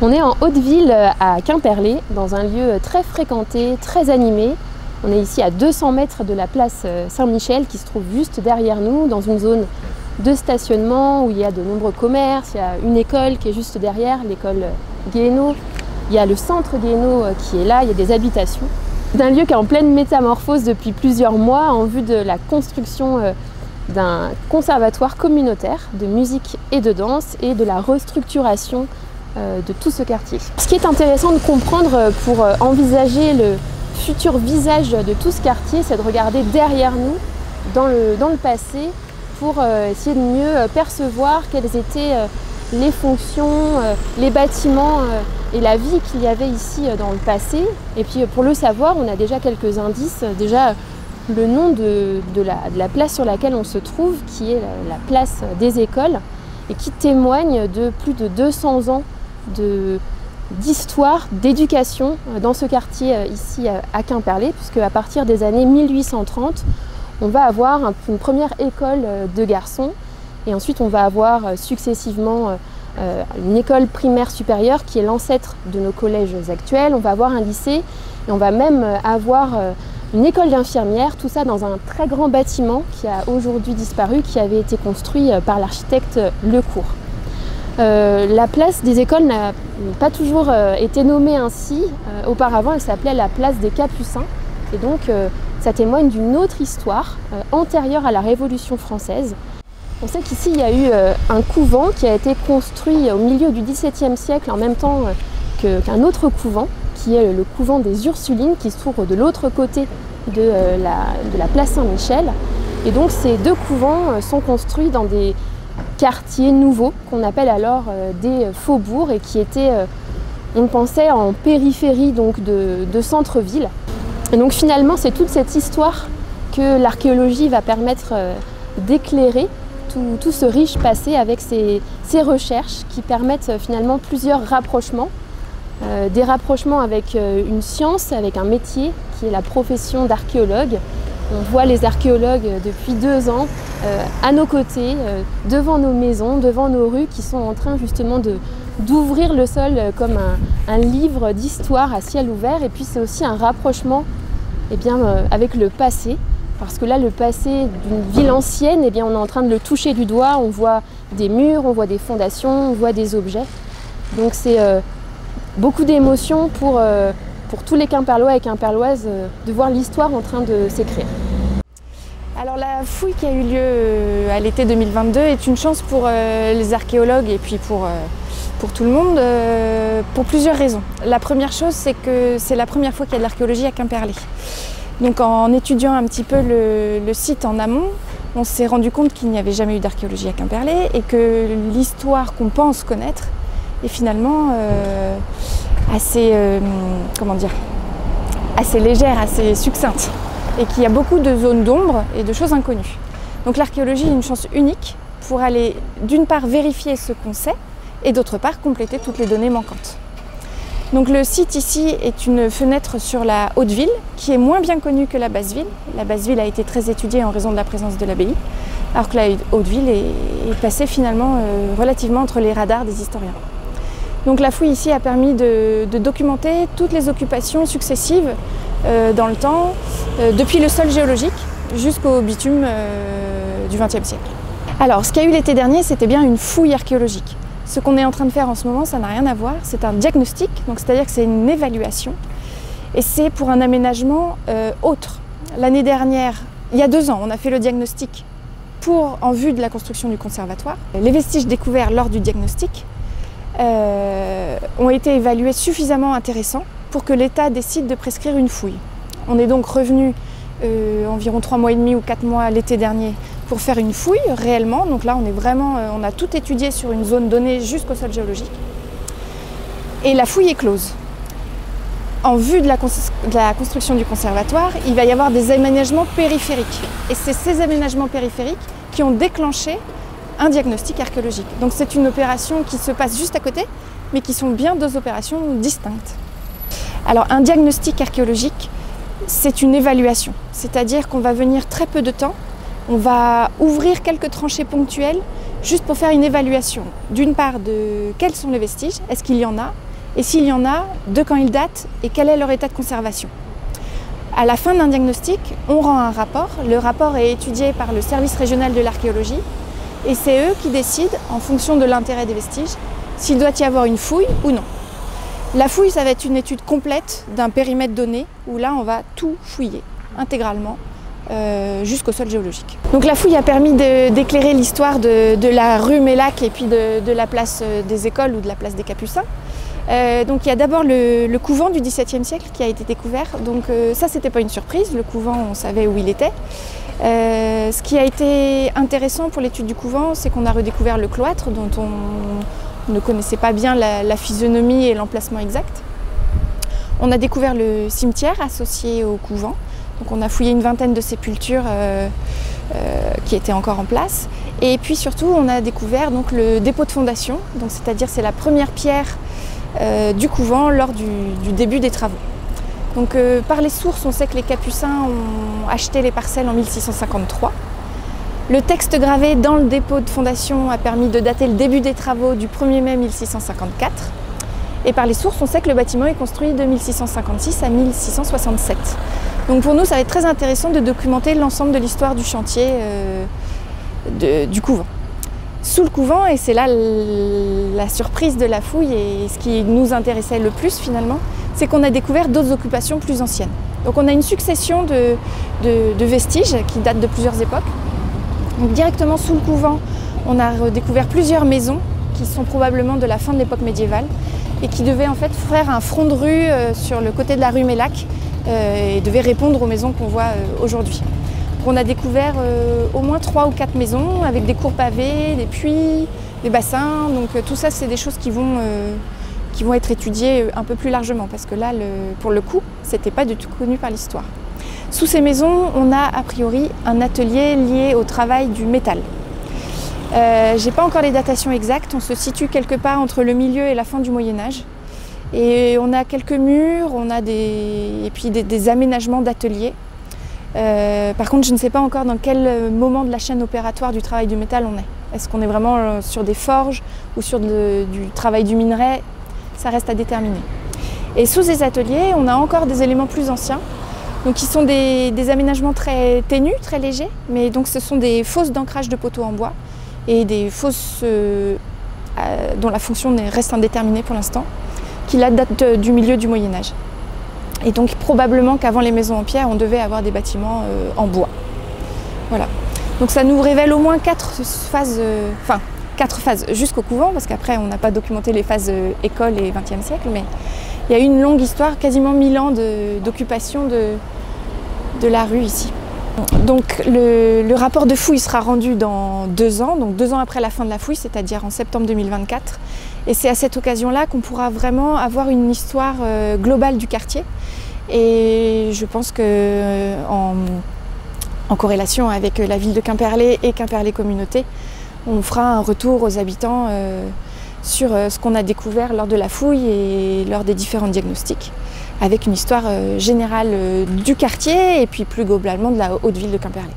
On est en Haute-Ville à Quimperlé, dans un lieu très fréquenté, très animé. On est ici à 200 mètres de la place Saint-Michel qui se trouve juste derrière nous, dans une zone de stationnement où il y a de nombreux commerces, il y a une école qui est juste derrière, l'école Guéhenno. Il y a le centre Guéhenno qui est là, il y a des habitations. C'est un lieu qui est en pleine métamorphose depuis plusieurs mois en vue de la construction d'un conservatoire communautaire de musique et de danse et de la restructuration de tout ce quartier. Ce qui est intéressant de comprendre pour envisager le futur visage de tout ce quartier, c'est de regarder derrière nous, dans le passé, pour essayer de mieux percevoir quelles étaient les fonctions, les bâtiments et la vie qu'il y avait ici dans le passé. Et puis pour le savoir, on a déjà quelques indices. Déjà le nom de la place sur laquelle on se trouve, qui est la place des écoles, et qui témoigne de plus de 200 ans d'histoire, d'éducation dans ce quartier ici à Quimperlé, puisque à partir des années 1830, on va avoir une première école de garçons et ensuite on va avoir successivement une école primaire supérieure qui est l'ancêtre de nos collèges actuels. On va avoir un lycée et on va même avoir une école d'infirmières, tout ça dans un très grand bâtiment qui a aujourd'hui disparu, qui avait été construit par l'architecte Lecourt. La place des écoles n'a pas toujours été nommée ainsi. Auparavant, elle s'appelait la place des Capucins. Et donc, ça témoigne d'une autre histoire antérieure à la Révolution française. On sait qu'ici, il y a eu un couvent qui a été construit au milieu du XVIIe siècle, en même temps qu'un autre couvent, qui est le couvent des Ursulines, qui se trouve de l'autre côté de la place Saint-Michel. Et donc, ces deux couvents sont construits dans des quartiers nouveaux qu'on appelle alors des faubourgs et qui étaient, on pensait, en périphérie donc de centre-ville. Et donc finalement c'est toute cette histoire que l'archéologie va permettre d'éclairer, tout ce riche passé avec ces recherches qui permettent finalement plusieurs rapprochements. Des rapprochements avec une science, avec un métier qui est la profession d'archéologue. On voit les archéologues depuis 2 ans à nos côtés, devant nos maisons, devant nos rues, qui sont en train justement d'ouvrir le sol comme un livre d'histoire à ciel ouvert. Et puis c'est aussi un rapprochement avec le passé, parce que là le passé d'une ville ancienne, on est en train de le toucher du doigt. On voit des murs, on voit des fondations, on voit des objets. Donc c'est beaucoup d'émotions pour tous les Quimperlois et Quimperloises de voir l'histoire en train de s'écrire. Alors la fouille qui a eu lieu à l'été 2022 est une chance pour les archéologues et puis pour tout le monde, pour plusieurs raisons. La première chose, c'est que c'est la première fois qu'il y a de l'archéologie à Quimperlé. Donc en étudiant un petit peu le site en amont, on s'est rendu compte qu'il n'y avait jamais eu d'archéologie à Quimperlé et que l'histoire qu'on pense connaître est finalement assez légère, assez succincte, et qu'il y a beaucoup de zones d'ombre et de choses inconnues. Donc l'archéologie est une chance unique pour aller d'une part vérifier ce qu'on sait et d'autre part compléter toutes les données manquantes. Donc le site ici est une fenêtre sur la Haute-Ville qui est moins bien connue que la Basse-Ville. La Basse-Ville a été très étudiée en raison de la présence de l'abbaye, alors que la Haute-Ville est passée finalement relativement entre les radars des historiens. Donc la fouille ici a permis de documenter toutes les occupations successives dans le temps, depuis le sol géologique jusqu'au bitume du XXe siècle. Alors ce qu'il y a eu l'été dernier, c'était bien une fouille archéologique. Ce qu'on est en train de faire en ce moment, ça n'a rien à voir, c'est un diagnostic, donc c'est-à-dire que c'est une évaluation, et c'est pour un aménagement autre. L'année dernière, il y a 2 ans, on a fait le diagnostic en vue de la construction du conservatoire. Les vestiges découverts lors du diagnostic ont été évalués suffisamment intéressants pour que l'État décide de prescrire une fouille. On est donc revenu environ 3 mois et demi ou 4 mois l'été dernier pour faire une fouille réellement. Donc là on a tout étudié sur une zone donnée jusqu'au sol géologique. Et la fouille est close. En vue de la construction du conservatoire, il va y avoir des aménagements périphériques. Et c'est ces aménagements périphériques qui ont déclenché un diagnostic archéologique. Donc c'est une opération qui se passe juste à côté, mais qui sont bien 2 opérations distinctes. Alors un diagnostic archéologique, c'est une évaluation, c'est-à-dire qu'on va venir très peu de temps, on va ouvrir quelques tranchées ponctuelles juste pour faire une évaluation, d'une part de quels sont les vestiges, est-ce qu'il y en a, et s'il y en a, de quand ils datent et quel est leur état de conservation. À la fin d'un diagnostic, on rend un rapport. Le rapport est étudié par le service régional de l'archéologie et c'est eux qui décident, en fonction de l'intérêt des vestiges, s'il doit y avoir une fouille ou non. La fouille, ça va être une étude complète d'un périmètre donné où là, on va tout fouiller intégralement jusqu'au sol géologique. Donc la fouille a permis d'éclairer l'histoire de la rue Mellac et puis de la place des Écoles ou de la place des Capucins. Donc il y a d'abord le couvent du XVIIe siècle qui a été découvert. Donc ça, c'était pas une surprise. Le couvent, on savait où il était. Ce qui a été intéressant pour l'étude du couvent, c'est qu'on a redécouvert le cloître dont on ne connaissait pas bien la physionomie et l'emplacement exact. On a découvert le cimetière associé au couvent. Donc on a fouillé une vingtaine de sépultures qui étaient encore en place. Et puis surtout, on a découvert donc, le dépôt de fondation, c'est-à-dire c'est la première pierre du couvent lors du début des travaux. Donc par les sources, on sait que les Capucins ont acheté les parcelles en 1653. Le texte gravé dans le dépôt de fondation a permis de dater le début des travaux du 1er mai 1654. Et par les sources, on sait que le bâtiment est construit de 1656 à 1667. Donc pour nous, ça va être très intéressant de documenter l'ensemble de l'histoire du chantier du couvent. Sous le couvent, et c'est là la surprise de la fouille et ce qui nous intéressait le plus finalement, c'est qu'on a découvert d'autres occupations plus anciennes. Donc on a une succession de vestiges qui datent de plusieurs époques. Donc directement sous le couvent, on a redécouvert plusieurs maisons qui sont probablement de la fin de l'époque médiévale et qui devaient en fait faire un front de rue sur le côté de la rue Mellac et devaient répondre aux maisons qu'on voit aujourd'hui. On a découvert au moins 3 ou 4 maisons avec des cours pavés, des puits, des bassins. Donc tout ça, c'est des choses qui vont être étudiées un peu plus largement parce que là, pour le coup, c'était pas du tout connu par l'histoire. Sous ces maisons, on a a priori un atelier lié au travail du métal. J'ai pas encore les datations exactes, on se situe quelque part entre le milieu et la fin du Moyen-Âge. Et on a quelques murs, on a des aménagements d'ateliers. Par contre, je ne sais pas encore dans quel moment de la chaîne opératoire du travail du métal on est. Est-ce qu'on est vraiment sur des forges ou sur du travail du minerai? Ça reste à déterminer. Et sous ces ateliers, on a encore des éléments plus anciens, donc qui sont des aménagements très ténus, très légers, mais donc ce sont des fosses d'ancrage de poteaux en bois et des fosses dont la fonction reste indéterminée pour l'instant, qui là datent du milieu du Moyen-Âge. Et donc probablement qu'avant les maisons en pierre, on devait avoir des bâtiments en bois. Voilà. Donc ça nous révèle au moins 4 phases, 4 phases jusqu'au couvent, parce qu'après on n'a pas documenté les phases école et XXe siècle, mais il y a eu une longue histoire, quasiment 1000 ans d'occupation de la rue ici. Donc le rapport de fouille sera rendu dans 2 ans, donc 2 ans après la fin de la fouille, c'est-à-dire en septembre 2024. Et c'est à cette occasion-là qu'on pourra vraiment avoir une histoire globale du quartier. Et je pense qu'en corrélation avec la ville de Quimperlé et Quimperlé Communauté, on fera un retour aux habitants sur ce qu'on a découvert lors de la fouille et lors des différents diagnostics, avec une histoire générale du quartier et puis plus globalement de la haute ville de Quimperlé.